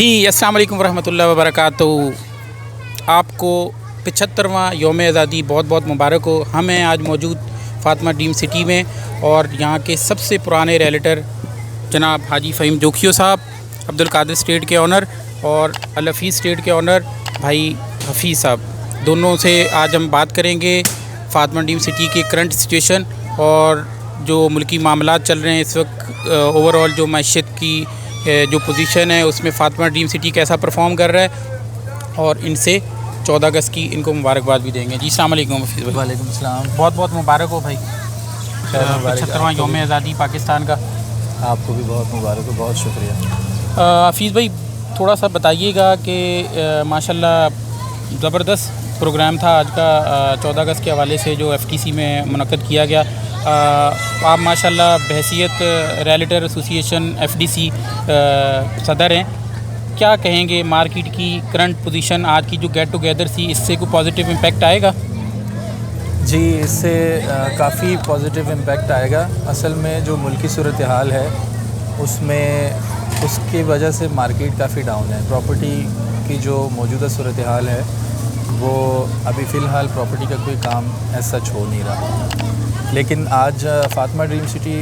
जी अस्सलाम वालेकुम वरहमतुल्लाहि वबरकातुहू। आपको 75वां यौम आज़ादी बहुत बहुत मुबारक हो। हम हैं आज मौजूद फ़ातिमा ड्रीम सिटी में और यहाँ के सबसे पुराने रियल्टर जनाब हाजी फ़हीम जोखियो साहब, अब्दुल कादिर स्टेट के ऑनर और अल हफीज़ स्टेट के ऑनर भाई हफीज़ साहब, दोनों से आज हम बात करेंगे फ़ातिमा ड्रीम सिटी के करंट सिचुएशन और जो मुल्की मामलात चल रहे हैं इस वक्त, ओवरऑल जो मईशत की जो पोजीशन है उसमें फ़ातिमा ड्रीम सिटी कैसा परफॉर्म कर रहा है और इनसे 14 अगस्त की इनको मुबारकबाद भी देंगे। जी अस्सलाम वालेकुम हफीज़ भाई। वालेकुम सलाम। बहुत बहुत मुबारक हो भाई 75वां यौम आज़ादी पाकिस्तान का। आपको भी बहुत मुबारक हो, बहुत शुक्रिया। हफीज़ भाई थोड़ा सा बताइएगा कि माशाल्लाह ज़बरदस्त प्रोग्राम था आज का 14 अगस्त के हवाले से जो FTC में मुनक़्क़द किया गया। आप माशाल्लाह बहैसियत रियल्टर एसोसिएशन FDC सदर हैं, क्या कहेंगे मार्केट की करंट पोजीशन, आज की जो गेट टुगेदर थी इससे कोई पॉजिटिव इम्पैक्ट आएगा? जी, इससे काफ़ी पॉजिटिव इम्पैक्ट आएगा। असल में जो मुल्की सूरत हाल है उसमें उसकी वजह से मार्केट काफ़ी डाउन है। प्रॉपर्टी की जो मौजूदा सूरत हाल है वो अभी फ़िलहाल प्रॉपर्टी का कोई काम ऐसा सच हो नहीं रहा। लेकिन आज फ़ातिमा ड्रीम सिटी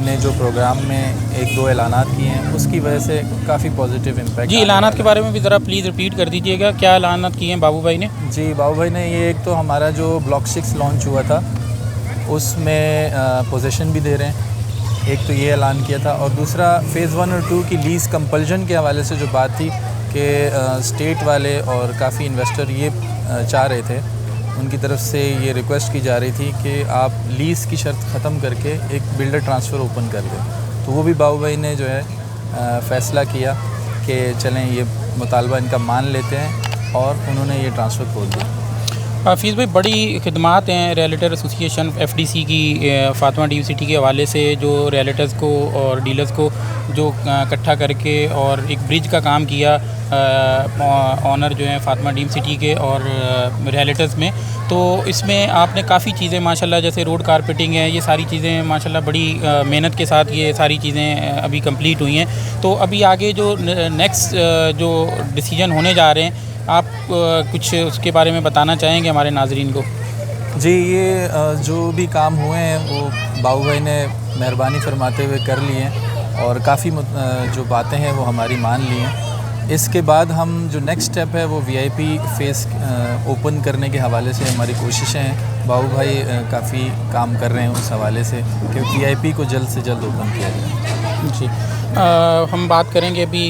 ने जो प्रोग्राम में एक दो ऐलानात किए हैं उसकी वजह से काफ़ी पॉजिटिव इम्पैक्ट। जी, ऐलानात के बारे में भी ज़रा प्लीज़ रिपीट कर दीजिएगा, क्या ऐलानात किए हैं बाबू भाई ने? जी, बाबू भाई ने ये एक तो हमारा जो ब्लॉक 6 लॉन्च हुआ था उसमें पोजीशन भी दे रहे हैं, एक तो ये ऐलान किया था, और दूसरा फ़ेज़ 1 और 2 की लीज़ कंपल्जन के हवाले से जो बात थी कि स्टेट वाले और काफ़ी इन्वेस्टर ये चाह रहे थे, उनकी तरफ से ये रिक्वेस्ट की जा रही थी कि आप लीज़ की शर्त ख़त्म करके एक बिल्डर ट्रांसफ़र ओपन कर दें। तो वो भी बाबू भाई ने जो है फ़ैसला किया कि चलें ये मुतालबा इनका मान लेते हैं और उन्होंने ये ट्रांसफ़र खोल दिया। हफीज़ भाई बड़ी खिदमात हैं रियल्टर एसोसिएशन FDC की फ़ातिमा ड्रीम सिटी के हवाले से, जो रियल्टर्स को और डीलर्स को जो इकट्ठा करके और एक ब्रिज का काम किया ऑनर जो हैं फ़ातिमा ड्रीम सिटी के और रियल्टर्स में। तो इसमें आपने काफ़ी चीज़ें माशाल्लाह, जैसे रोड कारपेटिंग है, ये सारी चीज़ें माशाल्लाह बड़ी मेहनत के साथ ये सारी चीज़ें अभी कंप्लीट हुई हैं। तो अभी आगे जो नेक्स्ट जो डिसीजन होने जा रहे हैं, आप कुछ उसके बारे में बताना चाहेंगे हमारे नाज़रीन को? जी, ये जो भी काम हुए हैं वो बाबू भाई ने मेहरबानी फरमाते हुए कर लिए हैं और काफ़ी जो बातें हैं वो हमारी मान ली हैं। इसके बाद हम जो नेक्स्ट स्टेप है वो VIP फ़ेस ओपन करने के हवाले से हमारी कोशिशें हैं। बाबू भाई काफ़ी काम कर रहे हैं उस हवाले से कि VIP को जल्द से जल्द ओपन किया जाए। जी, हम बात करेंगे अभी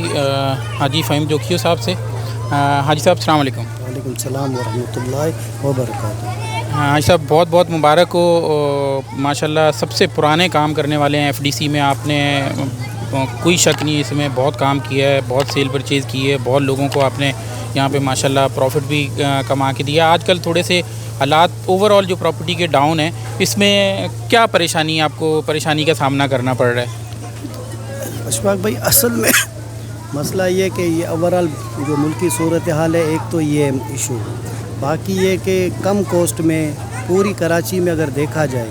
हाजी फ़हीम जोखियो साहब से। हाजी साहब अस्सलाम वालेकुम। वालेकुम सलाम वरहमतुल्लाहि वबरकातुहू। हाजी साहब बहुत बहुत मुबारक हो, माशाल्लाह सबसे पुराने काम करने वाले हैं FDC में। आपने कोई शक नहीं इसमें बहुत काम किया है, बहुत सेल परचेज़ की है, बहुत लोगों को आपने यहाँ पे माशाल्लाह प्रॉफिट भी कमा के दिया। आजकल थोड़े से हालात ओवरऑल जो प्रॉपर्टी के डाउन है, इसमें क्या परेशानी का सामना करना पड़ रहा है? अशफाक भाई, असल में मसला ये कि ये ओवरऑल जो मुल्की सूरत हाल है, एक तो ये इशू, बाकी ये कि कम कॉस्ट में पूरी कराची में अगर देखा जाए,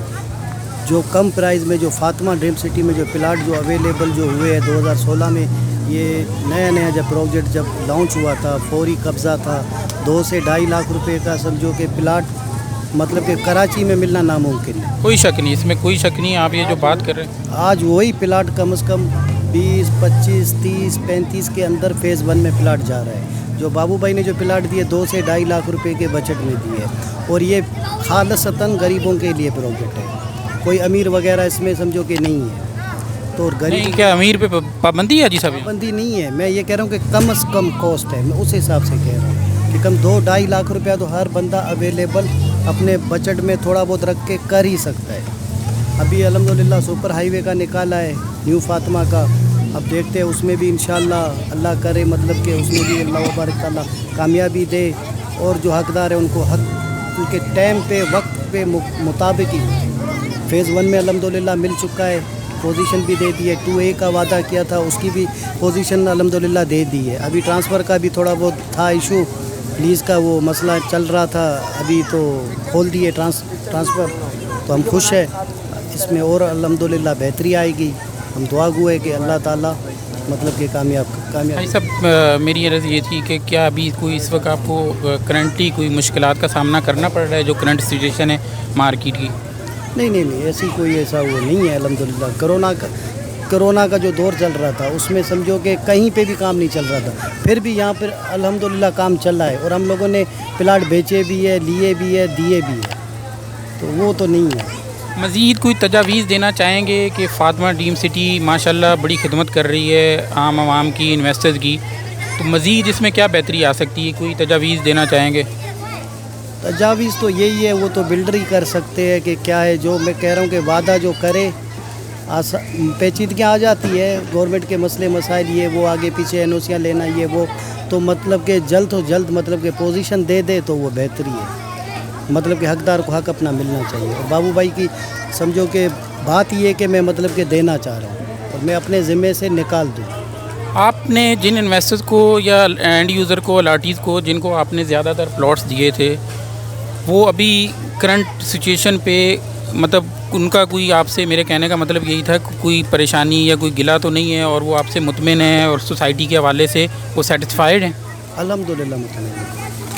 जो कम प्राइस में जो फ़ातिमा ड्रीम सिटी में जो प्लाट जो अवेलेबल जो हुए हैं 2016 में, ये नया जब प्रोजेक्ट जब लॉन्च हुआ था, फौरी कब्ज़ा था, 2 से 2.5 लाख रुपए का समझो कि प्लाट मतलब कि कराची में मिलना नामुमकिन है। कोई शक नहीं, इसमें कोई शक नहीं। आप ये जो बात कर रहे हैं, आज वही प्लाट कम से कम 20, 25, 30, 35 के अंदर फ़ेज़ 1 में प्लाट जा रहा है। जो बाबू भाई ने जो प्लाट दिए 2 से 2.5 लाख रुपए के बजट में दिए, और ये खालसतन गरीबों के लिए प्रोजेक्ट है, कोई अमीर वगैरह इसमें समझो कि नहीं है। तो गरीब क्या अमीर पे पाबंदी है? जी साहब, पाबंदी नहीं है। मैं ये कह रहा हूँ कि कम से कम कॉस्ट है, मैं उस हिसाब से कह रहा हूँ कि कम 2-2.5 लाख रुपया तो हर बंदा अवेलेबल अपने बजट में थोड़ा बहुत रख के कर ही सकता है। अभी अल्हम्दुलिल्लाह सुपर हाईवे का निकाला है न्यू फ़ातिमा का, अब देखते हैं उसमें भी इंशाअल्लाह अल्लाह करे मतलब कि उसमें भी अल्लाह बारिक ताला कामयाबी दे, और जो हकदार है उनको हक उनके टाइम पे वक्त पे मुताबिक ही फ़ेज़ 1 में अल्हम्दुलिल्लाह मिल चुका है, पोजीशन भी दे दी है। 2A का वादा किया था उसकी भी पोजीशन अल्हम्दुलिल्लाह दे दी है। अभी ट्रांसफ़र का भी थोड़ा बहुत था इशू, लीज़ का वो मसला चल रहा था, अभी तो खोल दिए ट्रांसफ़र, तो हम खुश हैं इसमें और अल्हम्दुलिल्लाह बेहतरी आएगी। हम दुआ गो है कि अल्लाह ताला मतलब कि कामयाब भाई साहब, मेरी अर्ज़ ये थी कि क्या अभी कोई इस वक्त आपको करंटली कोई मुश्किलात का सामना करना पड़ रहा है, जो करंट सिचुएशन है मार्केट की? नहीं ऐसी कोई ऐसा वो नहीं है अल्हम्दुलिल्लाह। कोरोना का जो दौर चल रहा था उसमें समझो कि कहीं पे भी काम नहीं चल रहा था, फिर भी यहाँ पर अल्हम्दुलिल्लाह काम चल रहा है और हम लोगों ने प्लाट बेचे भी है, लिए भी है, दिए भी है, तो वो तो नहीं है। मज़ीद कोई तजावीज़ देना चाहेंगे कि फ़ातिमा ड्रीम सिटी माशाल्लाह बड़ी खिदमत कर रही है आम आवाम की, इन्वेस्टर्स की, तो मज़ीद इसमें क्या बेहतरी आ सकती है? कोई तजावीज़ देना चाहेंगे? तजावीज़ तो यही है, वो तो बिल्डर ही कर सकते हैं कि क्या है। जो मैं कह रहा हूँ कि वादा जो करे, पेचीदगियाँ आ जाती है, गवर्नमेंट के मसले मसाइल ये वो, आगे पीछे एनओसियाँ लेना ये वो, तो मतलब कि जल्द तो जल्द मतलब कि पोजीशन दे दे तो वो बेहतरी है। मतलब कि हकदार को हक अपना मिलना चाहिए। और बाबू भाई की समझो कि बात ये है कि मैं मतलब कि देना चाह रहा हूँ और मैं अपने ज़िम्मे से निकाल दूँ। आपने जिन इन्वेस्टर्स को या एंड यूज़र को, अलाटीज़ को, जिनको आपने ज़्यादातर प्लॉट्स दिए थे, वो अभी करंट सिचुएशन पे मतलब उनका कोई आपसे, मेरे कहने का मतलब यही था, कोई परेशानी या कोई गिला तो नहीं है और वो आपसे मुतमिन है और सोसाइटी के हवाले से वो सेटिस्फाइड हैं? अल्हम्दुलिल्लाह मुतमईन,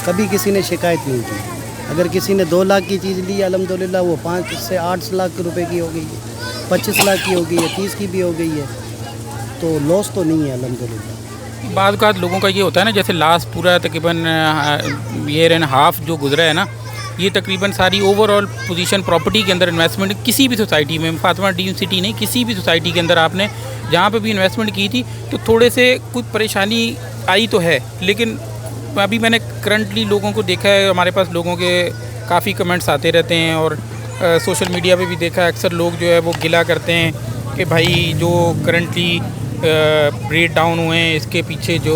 कभी किसी ने शिकायत नहीं की। अगर किसी ने 2 लाख की चीज़ ली अल्हम्दुलिल्लाह वो 5 से 8 लाख रुपए की हो गई है, 25 लाख की हो गई है, 30 की भी हो गई है, तो लॉस तो नहीं है अल्हम्दुलिल्लाह। बाद लोगों का ये होता है ना, जैसे लास्ट पूरा तकरीबन ईयर एंड हाफ जो गुजरा है ना, ये तकरीबन सारी ओवरऑल पोजीशन प्रॉपर्टी के अंदर इन्वेस्टमेंट किसी भी सोसाइटी में, फातिमा ड्रीम सिटी नहीं, किसी भी सोसाइटी के अंदर आपने जहाँ पे भी इन्वेस्टमेंट की थी तो थोड़े से कुछ परेशानी आई तो है, लेकिन अभी मैंने करंटली लोगों को देखा है, हमारे पास लोगों के काफ़ी कमेंट्स आते रहते हैं और सोशल मीडिया पे भी देखा है, अक्सर लोग जो है वो गिला करते हैं कि भाई जो करंटली रेट डाउन हुए हैं इसके पीछे जो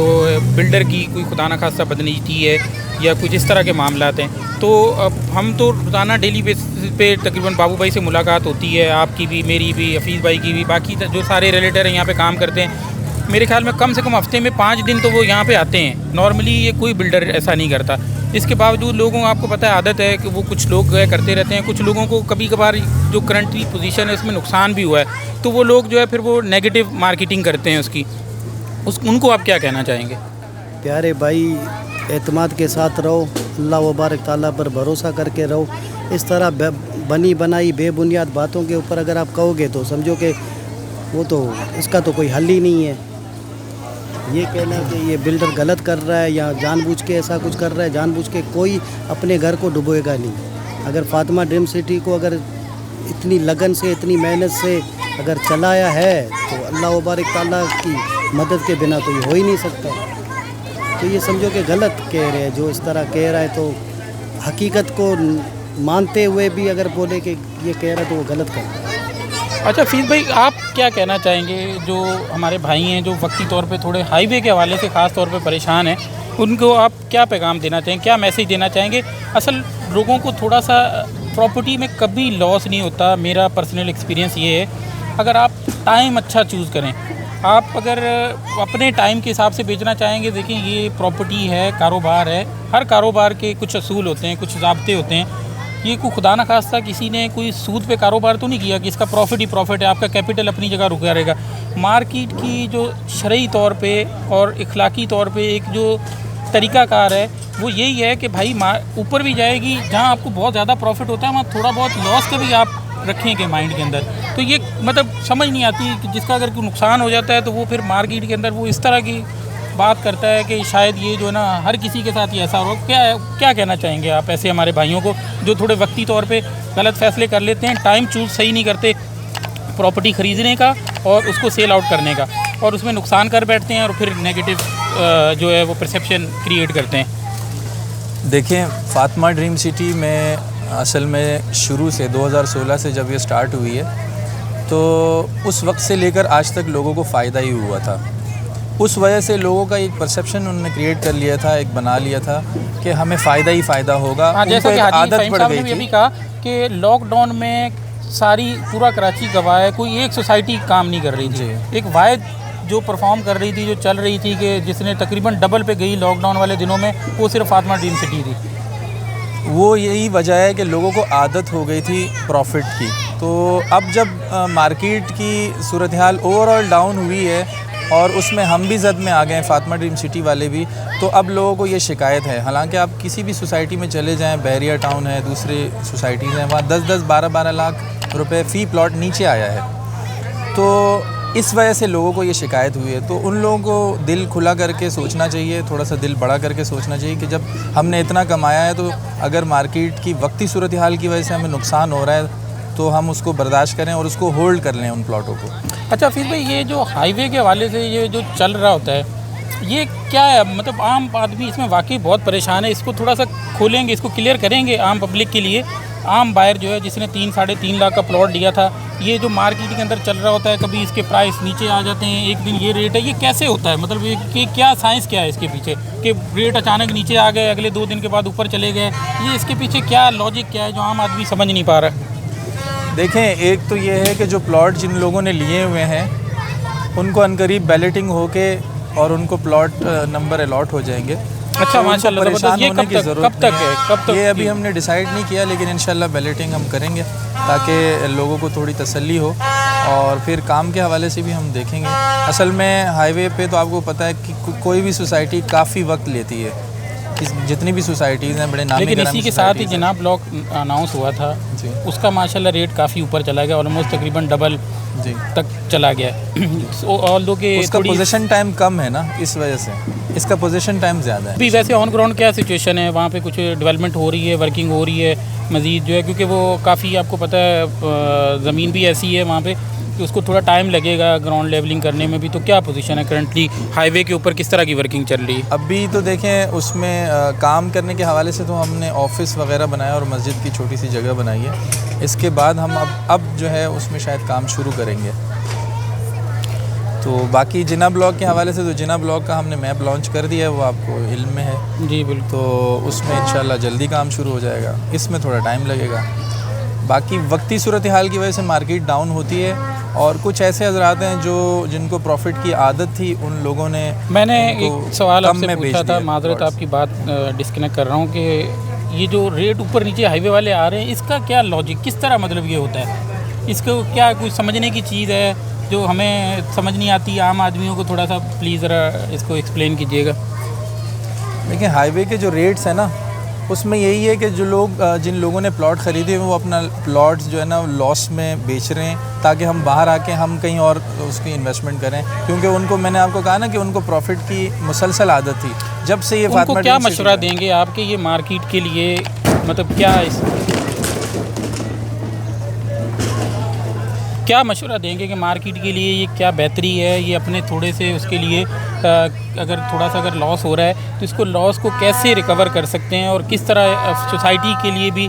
बिल्डर की कोई खुदा न खास्ता बदनीति है या कुछ इस तरह के मामलात हैं। तो अब हम तो रोज़ाना डेली बेसिस पे तकरीबन बाबू भाई से मुलाकात होती है, आपकी भी, मेरी भी, हफीज़ भाई की भी, बाकी जो सारे रिलेटर हैं यहाँ पे काम करते हैं, मेरे ख्याल में कम से कम हफ्ते में 5 दिन तो वो यहाँ पे आते हैं। नॉर्मली ये कोई बिल्डर ऐसा नहीं करता। इसके बावजूद लोगों, आपको पता है आदत है कि वो कुछ लोग करते रहते हैं, कुछ लोगों को कभी कभार जो करंटली पोजीशन है उसमें नुकसान भी हुआ है, तो वो लोग जो है फिर वो नेगेटिव मार्केटिंग करते हैं उसकी। उनको आप क्या कहना चाहेंगे? प्यारे भाई, एतमाद के साथ रहो, अल्लाह वबारक ताला पर भरोसा करके रहो। इस तरह बनी बनाई बेबुनियाद बातों के ऊपर अगर आप कहोगे तो समझो कि वो तो, इसका तो कोई हल ही नहीं है। ये कहना कि ये बिल्डर गलत कर रहा है या जानबूझ के ऐसा कुछ कर रहा है, जानबूझ के कोई अपने घर को डुबोएगा नहीं। अगर फातिमा ड्रीम सिटी को अगर इतनी लगन से, इतनी मेहनत से अगर चलाया है तो अल्लाह वबारक ताला की मदद के बिना तो ये हो ही नहीं सकता। तो ये समझो कि गलत कह रहे हैं, जो इस तरह कह रहा है तो हकीकत को मानते हुए भी अगर बोले कि ये कह रहा है तो वो गलत कर रहा है। अच्छा फीस भाई, आप क्या कहना चाहेंगे जो हमारे भाई हैं जो वक्ती तौर पे थोड़े हाईवे के हवाले से ख़ास तौर पे परेशान हैं, उनको आप क्या पैगाम देना चाहेंगे, क्या मैसेज देना चाहेंगे? असल लोगों को थोड़ा सा प्रॉपर्टी में कभी लॉस नहीं होता, मेरा पर्सनल एक्सपीरियंस ये है, अगर आप टाइम अच्छा चूज़ करें। आप अगर अपने टाइम के हिसाब से बेचना चाहेंगे, देखिए ये प्रॉपर्टी है, कारोबार है, हर कारोबार के कुछ असूल होते हैं, कुछ ज़ाब्ते होते हैं। ये कोई खुदा न खास्ता किसी ने कोई सूद पे कारोबार तो नहीं किया कि इसका प्रॉफिट ही प्रॉफिट है, आपका कैपिटल अपनी जगह रुका रहेगा। मार्केट की जो शरई तौर पे और इखलाकी तौर पे एक जो तरीक़ाकार है वो यही है कि भाई ऊपर भी जाएगी, जहाँ आपको बहुत ज़्यादा प्रॉफिट होता है वहाँ थोड़ा बहुत लॉस का भी आप रखेंगे माइंड के अंदर। तो ये मतलब समझ नहीं आती कि जिसका अगर कोई नुकसान हो जाता है तो वो फिर मार्केट के अंदर वो इस तरह की बात करता है कि शायद ये जो है ना हर किसी के साथ ही ऐसा हो। क्या कहना चाहेंगे आप ऐसे हमारे भाइयों को जो थोड़े वक्ती तौर पे गलत फैसले कर लेते हैं, टाइम चूज़ सही नहीं करते प्रॉपर्टी ख़रीदने का और उसको सेल आउट करने का, और उसमें नुकसान कर बैठते हैं और फिर नेगेटिव जो है वो परसेप्शन क्रिएट करते हैं? देखिए, फातिमा ड्रीम सिटी में असल में शुरू से 2016 से जब ये स्टार्ट हुई है तो उस वक्त से लेकर आज तक लोगों को फ़ायदा ही हुआ था। उस वजह से लोगों का एक परसेप्शन उन्होंने क्रिएट कर लिया था, एक बना लिया था कि हमें फ़ायदा ही फ़ायदा होगा। जैसा कि आदत पड़ गई थी। भी कहा कि लॉकडाउन में सारी पूरा कराची गवाह है, कोई एक सोसाइटी काम नहीं कर रही थी, एक वाहिद जो परफॉर्म कर रही थी, जो चल रही थी, कि जिसने तकरीबन डबल पे गई लॉकडाउन वाले दिनों में, वो सिर्फ फातिमा ड्रीम सिटी थी। वो यही वजह है कि लोगों को आदत हो गई थी प्रॉफिट की। तो अब जब मार्केट की सूरत हाल ओवरऑल डाउन हुई है और उसमें हम भी जद में आ गए, फातिमा ड्रीम सिटी वाले भी। तो अब लोगों को ये शिकायत है, हालांकि आप किसी भी सोसाइटी में चले जाएं, बहरिया टाउन है, दूसरे सोसाइटीज़ हैं, वहाँ 10-10, 12-12 लाख रुपए फ़ी प्लॉट नीचे आया है। तो इस वजह से लोगों को ये शिकायत हुई है। तो उन लोगों को दिल खुला करके सोचना चाहिए, थोड़ा सा दिल बड़ा करके सोचना चाहिए कि जब हमने इतना कमाया है, तो अगर मार्केट की वक्ती सूरत हाल की वजह से हमें नुकसान हो रहा है तो हम उसको बर्दाश्त करें और उसको होल्ड कर लें उन प्लॉटों को। अच्छा फिर भाई, ये जो हाईवे के हवाले से ये जो चल रहा होता है, ये क्या है? मतलब आम आदमी इसमें वाकई बहुत परेशान है। इसको थोड़ा सा खोलेंगे, इसको क्लियर करेंगे आम पब्लिक के लिए। आम बायर जो है, जिसने 3-3.5 लाख का प्लॉट लिया था, ये जो मार्केट के अंदर चल रहा होता है, कभी इसके प्राइस नीचे आ जाते हैं, एक दिन ये रेट है, ये कैसे होता है? मतलब ये कि क्या साइंस क्या है इसके पीछे कि रेट अचानक नीचे आ गए, अगले 2 दिन के बाद ऊपर चले गए? ये इसके पीछे क्या लॉजिक क्या है जो आम आदमी समझ नहीं पा रहा है? देखें, एक तो ये है कि जो प्लॉट जिन लोगों ने लिए हुए हैं उनको अनकरीब बैलेटिंग होके और उनको प्लॉट नंबर अलॉट हो जाएंगे। अच्छा माशाल्लाह, परेशान ये होने की ज़रूरत कब तक है? कब तक? ये अभी हमने डिसाइड नहीं किया, लेकिन इंशाल्लाह बैलेटिंग हम करेंगे ताकि लोगों को थोड़ी तसल्ली हो। और फिर काम के हवाले से भी हम देखेंगे। असल में हाईवे पे तो आपको पता है कि कोई भी सोसाइटी काफ़ी वक्त लेती है, जितनी भी सोसाइटीज़ हैं बड़े नामी लेकिन इसी के साथ ही जनाब ब्लॉक अनाउंस हुआ था, जी, उसका माशाल्लाह रेट काफ़ी ऊपर चला गया, ऑलमोस्ट तकरीबन डबल जी तक चला गया। ऑल्दो के उसका पोजीशन टाइम कम है ना, इस वजह से इसका पोजीशन टाइम ज़्यादा है। अभी वैसे ऑन ग्राउंड क्या सिचुएशन है वहाँ पे? कुछ डेवलपमेंट हो रही है, वर्किंग हो रही है मज़ीद जो है? क्योंकि वो काफ़ी आपको पता है ज़मीन भी ऐसी है वहाँ पे कि उसको थोड़ा टाइम लगेगा ग्राउंड लेवलिंग करने में भी। तो क्या पोजीशन है करंटली हाईवे के ऊपर, किस तरह की वर्किंग चल रही है? अभी तो देखें, उसमें काम करने के हवाले से तो हमने ऑफिस वगैरह बनाया और मस्जिद की छोटी सी जगह बनाई है। इसके बाद हम अब जो है उसमें शायद काम शुरू करेंगे। तो बाकी जिना ब्लॉक के हवाले से, तो जिना ब्लॉक का हमने मैप लॉन्च कर दिया है, वो आपको इल्म में है। जी बिल्कुल। तो उसमें इंशाल्लाह जल्दी काम शुरू हो जाएगा, इसमें थोड़ा टाइम लगेगा। बाकी वक्ती सूरत हाल की वजह से मार्केट डाउन होती है और कुछ ऐसे हजरात हैं जिनको प्रॉफिट की आदत थी, उन लोगों ने मैंने एक सवाल आपसे पूछा था, मादरत प्लॉट्स। आपकी बात डिस्कनेक्ट कर रहा हूँ कि ये जो रेट ऊपर नीचे हाईवे वाले आ रहे हैं, इसका क्या लॉजिक, किस तरह मतलब ये होता है? इसको क्या कुछ समझने की चीज़ है जो हमें समझ नहीं आती आम आदमियों को? थोड़ा सा प्लीज़ ज़रा इसको एक्सप्लेन कीजिएगा। देखिए, हाईवे के जो रेट्स हैं ना, उसमें यही है कि जो लोग जिन लोगों ने प्लॉट ख़रीदे वो अपना प्लॉट्स जो है ना लॉस में बेच रहे हैं, ताकि हम बाहर आके हम कहीं और उसकी इन्वेस्टमेंट करें। क्योंकि उनको, मैंने आपको कहा ना कि उनको प्रॉफिट की मुसलसल आदत थी जब से ये उनको क्या मशवरा देंगे आपके ये मार्केट के लिए? मतलब क्या मशवरा देंगे कि मार्केट के लिए ये क्या बेहतरी है? ये अपने थोड़े से उसके लिए अगर थोड़ा सा अगर लॉस हो रहा है तो इसको लॉस को कैसे रिकवर कर सकते हैं, और किस तरह सोसाइटी के लिए भी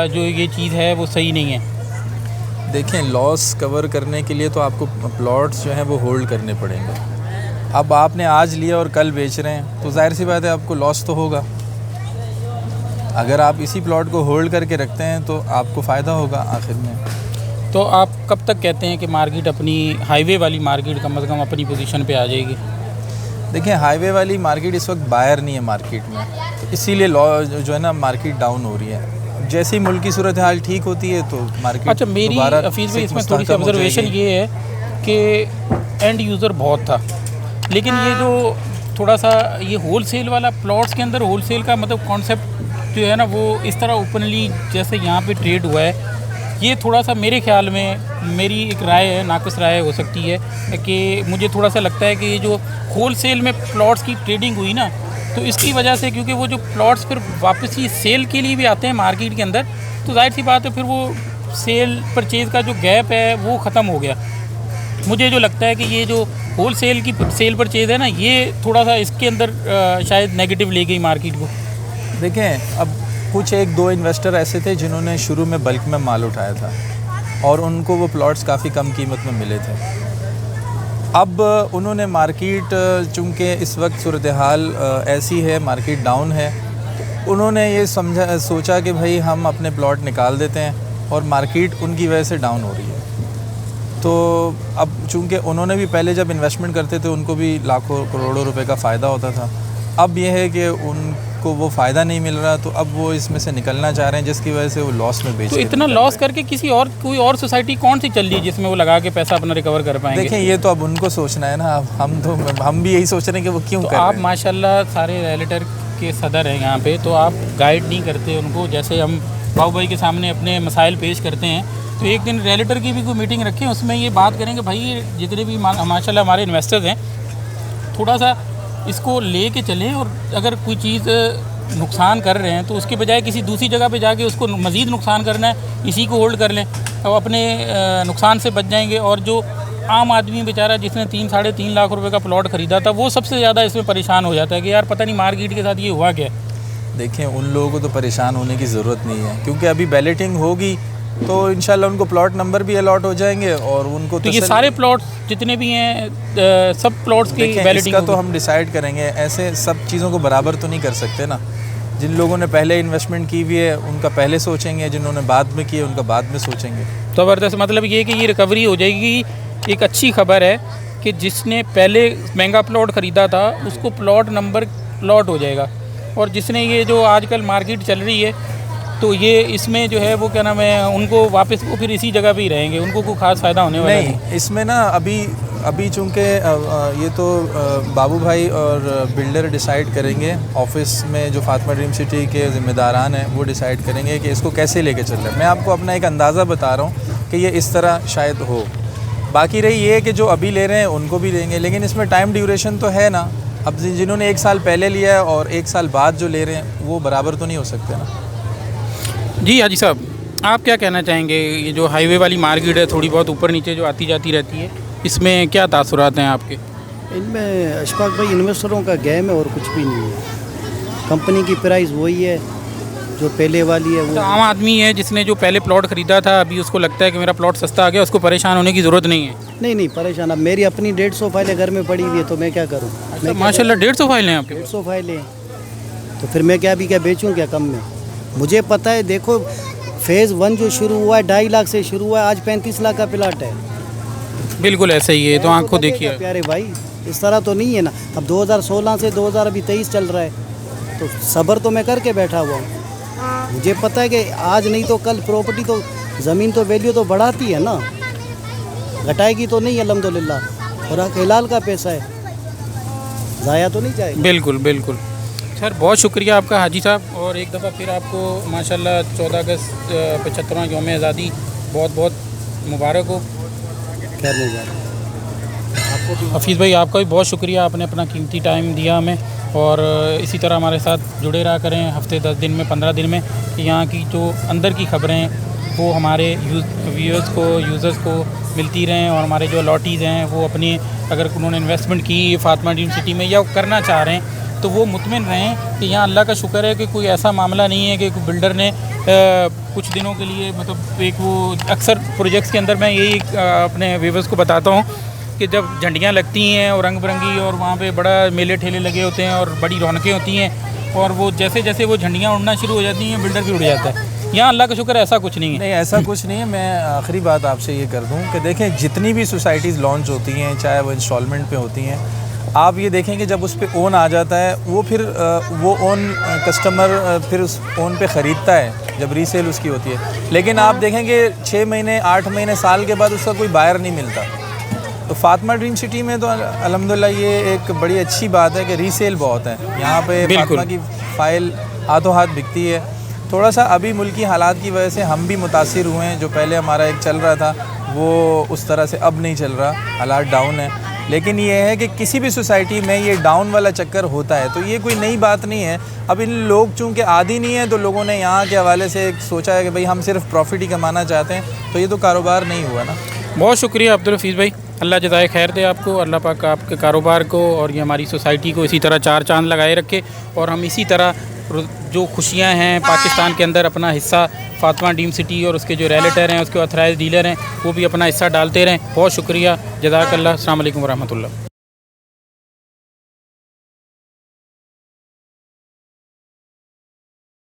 जो ये चीज़ है वो सही नहीं है? देखें, लॉस कवर करने के लिए तो आपको प्लॉट्स जो हैं वो होल्ड करने पड़ेंगे। अब आपने आज लिया और कल बेच रहे हैं तो जाहिर सी बात है आपको लॉस तो होगा। अगर आप इसी प्लॉट को होल्ड करके रखते हैं तो आपको फ़ायदा होगा आखिर में। तो आप कब तक कहते हैं कि मार्केट अपनी हाईवे वाली मार्केट कम से कम अपनी पोजीशन पे आ जाएगी? देखिए, हाईवे वाली मार्केट इस वक्त बायर नहीं है मार्केट में, तो इसीलिए जो है ना मार्केट डाउन हो रही है। जैसे ही मुल्क की सूरत हाल ठीक होती है तो मार्केट। अच्छा, मेरी हफीज़ भाई इसमें थोड़ी सी ऑब्जर्वेशन ये है कि एंड यूज़र बहुत था, लेकिन ये जो थोड़ा सा ये होलसेल वाला प्लॉट्स के अंदर होलसेल का मतलब कॉन्सेप्ट जो है ना वो इस तरह ओपनली जैसे यहाँ पे ट्रेड हुआ है, ये थोड़ा सा मेरे ख्याल में, मेरी एक राय है, नाक़िस राय हो सकती है, कि मुझे थोड़ा सा लगता है कि ये जो होलसेल में प्लॉट्स की ट्रेडिंग हुई ना, तो इसकी वजह से, क्योंकि वो जो प्लॉट्स फिर वापस ही सेल के लिए भी आते हैं मार्केट के अंदर, तो जाहिर सी बात है फिर वो सेल परचेज़ का जो गैप है वो ख़त्म हो गया। मुझे जो लगता है कि ये जो होलसेल की सेल परचेज़ है ना, ये थोड़ा सा इसके अंदर शायद नेगेटिव ले गई मार्केट को। देखें, अब कुछ 1-2 इन्वेस्टर ऐसे थे जिन्होंने शुरू में बल्क में माल उठाया था और उनको वो प्लॉट्स काफ़ी कम कीमत में मिले थे। अब उन्होंने मार्केट, चूँकि इस वक्त सूरत हाल ऐसी है, मार्केट डाउन है, तो उन्होंने ये सोचा कि भाई हम अपने प्लॉट निकाल देते हैं और मार्केट उनकी वजह से डाउन हो रही है। तो अब चूँकि उन्होंने भी पहले जब इन्वेस्टमेंट करते थे उनको भी लाखों करोड़ों रुपए का फ़ायदा होता था। अब यह है कि को वो फ़ायदा नहीं मिल रहा, तो अब वो इसमें से निकलना चाह रहे हैं, जिसकी वजह से वो लॉस में बेच तो के इतना निकल लॉस रहे करके किसी और कोई और सोसाइटी कौन सी चल रही है जिसमें वो लगा के पैसा अपना रिकवर कर हैं। पाएंगे? देखें, ये तो अब उनको सोचना है ना। अब हम भी यही सोच रहे हैं कि वो क्यों तो कर आप रहे हैं। माशाल्लाह सारे रियल्टर के सदर हैं यहाँ पे, तो आप गाइड नहीं करते उनको? जैसे हम बाबू भाई के सामने अपने मसाइल पेश करते हैं, तो एक दिन रियल्टर की भी कोई मीटिंग रखें, उसमें ये बात करेंगे भाई जितने भी माशाल्लाह हमारे इन्वेस्टर्स हैं, थोड़ा सा इसको ले के चलें, और अगर कोई चीज़ नुकसान कर रहे हैं तो उसके बजाय किसी दूसरी जगह पे जाके उसको मज़ीद नुकसान करना है, इसी को होल्ड कर लें, अब अपने नुकसान से बच जाएंगे। और जो आम आदमी बेचारा जिसने 3-3.5 लाख रुपए का प्लॉट ख़रीदा था, वो सबसे ज़्यादा इसमें परेशान हो जाता है कि यार पता नहीं मार्केट के साथ ये हुआ क्या है। देखें, उन लोगों को तो परेशान होने की ज़रूरत नहीं है, क्योंकि अभी बैलेटिंग होगी तो इंशाल्लाह उनको प्लॉट नंबर भी अलॉट हो जाएंगे और उनको तो ये सारे प्लॉट्स जितने भी हैं सब प्लॉट्स की बैलेटिंग इसका तो हम डिसाइड करेंगे। ऐसे सब चीज़ों को बराबर तो नहीं कर सकते ना। जिन लोगों ने पहले इन्वेस्टमेंट की हुई है उनका पहले सोचेंगे, जिन्होंने बाद में की है उनका बाद में सोचेंगे। ज़बरदस्त। मतलब ये कि ये रिकवरी हो जाएगी। एक अच्छी खबर है कि जिसने पहले महंगा प्लॉट ख़रीदा था उसको प्लॉट नंबर लॉट हो जाएगा, और जिसने ये जो आजकल मार्केट चल रही है तो ये इसमें जो है वो क्या नाम है, उनको वापस वो फिर इसी जगह पे ही रहेंगे, उनको कोई खास फ़ायदा होने वाला नहीं। इसमें ना अभी चूँकि ये तो बाबू भाई और बिल्डर डिसाइड करेंगे, ऑफिस में जो फातिमा ड्रीम सिटी के ज़िम्मेदारान हैं वो डिसाइड करेंगे कि इसको कैसे लेके चल रहे हैं। मैं आपको अपना एक अंदाज़ा बता रहा हूँ कि ये इस तरह शायद हो। बाकी रही ये कि जो अभी ले रहे हैं उनको भी देंगे, लेकिन इसमें टाइम ड्यूरेशन तो है ना। अब जिन्होंने 1 साल पहले लिया है और 1 साल बाद जो ले रहे हैं वो बराबर तो नहीं हो सकते ना। जी हाजी साहब, आप क्या कहना चाहेंगे? ये जो हाईवे वाली मार्केट है थोड़ी बहुत ऊपर नीचे जो आती जाती रहती है, इसमें क्या तासुरात हैं आपके? इनमें अशफाक भाई इन्वेस्टरों का गेम है और कुछ भी नहीं है। कंपनी की प्राइस वही है जो पहले वाली है। तो वो आम आदमी है जिसने जो पहले प्लॉट ख़रीदा था, अभी उसको लगता है कि मेरा प्लॉट सस्ता आ गया, उसको परेशान होने की ज़रूरत नहीं है। नहीं परेशान। अब मेरी अपनी 150 फाइलें घर में पड़ी हुई है तो मैं क्या करूँ? तो माशाल्लाह 150 फाइल हैं आपके पास? 150 फाइलें, तो फिर मैं क्या बेचूँ क्या कम में? मुझे पता है। देखो, फेज़ 1 जो शुरू हुआ है 2.5 लाख से शुरू हुआ है, आज 35 लाख का प्लाट है। बिल्कुल ऐसे ही है, तो आँख को देखिए। प्यारे भाई, इस तरह तो नहीं है ना। अब 2016 से 2023 चल रहा है, तो सब्र तो मैं करके बैठा हुआ हूँ। मुझे पता है कि आज नहीं तो कल प्रॉपर्टी तो, ज़मीन तो वैल्यू तो बढ़ाती है ना, घटाएगी तो नहीं अल्हम्दुलिल्लाह। और हलाल का पैसा है, ज़ाया तो नहीं जाएगा। बिल्कुल बिल्कुल। सर बहुत शुक्रिया आपका हाजी साहब, और एक दफ़ा फिर आपको माशाल्लाह 14 अगस्त 75वां यौम आज़ादी बहुत बहुत मुबारक हो। खैर नहीं जा रहा। हफीज़ भाई आपका भी बहुत शुक्रिया, आपने अपना कीमती टाइम दिया हमें, और इसी तरह हमारे साथ जुड़े रहा करें हफ्ते 10 दिन में 15 दिन में, कि यहाँ की जो अंदर की ख़बरें वो हमारे व्यूअर्स को यूज़र्स को मिलती रहें, और हमारे जो लॉटीज़ हैं वो अपनी अगर उन्होंने इन्वेस्टमेंट की फातिमा ड्रीम सिटी में या करना चाह रहे हैं तो वो मुतमिन रहें कि यहाँ अल्लाह का शुक्र है कि कोई ऐसा मामला नहीं है कि कोई बिल्डर ने कुछ दिनों के लिए, मतलब एक वो अक्सर प्रोजेक्ट्स के अंदर मैं यही अपने व्यूअर्स को बताता हूँ कि जब झंडियाँ लगती हैं और रंग बिरंगी, और वहाँ पे बड़ा मेले ठेले लगे होते हैं और बड़ी रौनकें होती हैं, और वो जैसे जैसे वो झंडियाँ उड़ना शुरू हो जाती हैं बिल्डर भी उड़ जाता है। यहाँ अल्लाह का शुक्र ऐसा कुछ नहीं है। नहीं, ऐसा कुछ नहीं है। मैं आखिरी बात आपसे ये कर दूं कि देखें, जितनी भी सोसाइटीज़ लॉन्च होती हैं, चाहे वो इंस्टॉलमेंट पे होती हैं, आप ये देखें कि जब उस पर ओन आ जाता है, वो फिर वो ओन कस्टमर फिर उस ओन पे ख़रीदता है जब रीसेल उसकी होती है। लेकिन आप देखेंगे 6 महीने 8 महीने साल के बाद उसका कोई बायर नहीं मिलता। तो फातिमा ड्रीम सिटी में तो अल्हम्दुलिल्लाह ये एक बड़ी अच्छी बात है कि रीसेल बहुत है यहाँ पे। फातिमा की फ़ाइल हाथों हाथ बिकती है। थोड़ा सा अभी मुल्की हालात की वजह से हम भी मुतासिर हुए हैं। जो पहले हमारा एक चल रहा था वो उस तरह से अब नहीं चल रहा, हालात डाउन है। लेकिन ये है कि किसी भी सोसाइटी में ये डाउन वाला चक्कर होता है, तो ये कोई नई बात नहीं है। अब इन लोग चूँकि आदी नहीं है तो लोगों ने यहाँ के हवाले से सोचा है कि भाई हम सिर्फ प्रॉफिट ही कमाना चाहते हैं, तो ये तो कारोबार नहीं हुआ ना। बहुत शुक्रिया अब्दुल हफीज़ भाई, अल्लाह जज़ाए खैर दे आपको, अल्लाह पाक आपके कारोबार को और ये हमारी सोसाइटी को इसी तरह 4 चांद लगाए रखे, और हम इसी तरह जो खुशियाँ हैं पाकिस्तान के अंदर अपना हिस्सा फातिमा ड्रीम सिटी और उसके जो रियल्टर हैं, उसके ऑथराइज़ डीलर हैं, वो भी अपना हिस्सा डालते रहें। बहुत शुक्रिया, जज़ाकल्लाह, अस्सलाम वालेकुम व रहमतुल्लाह।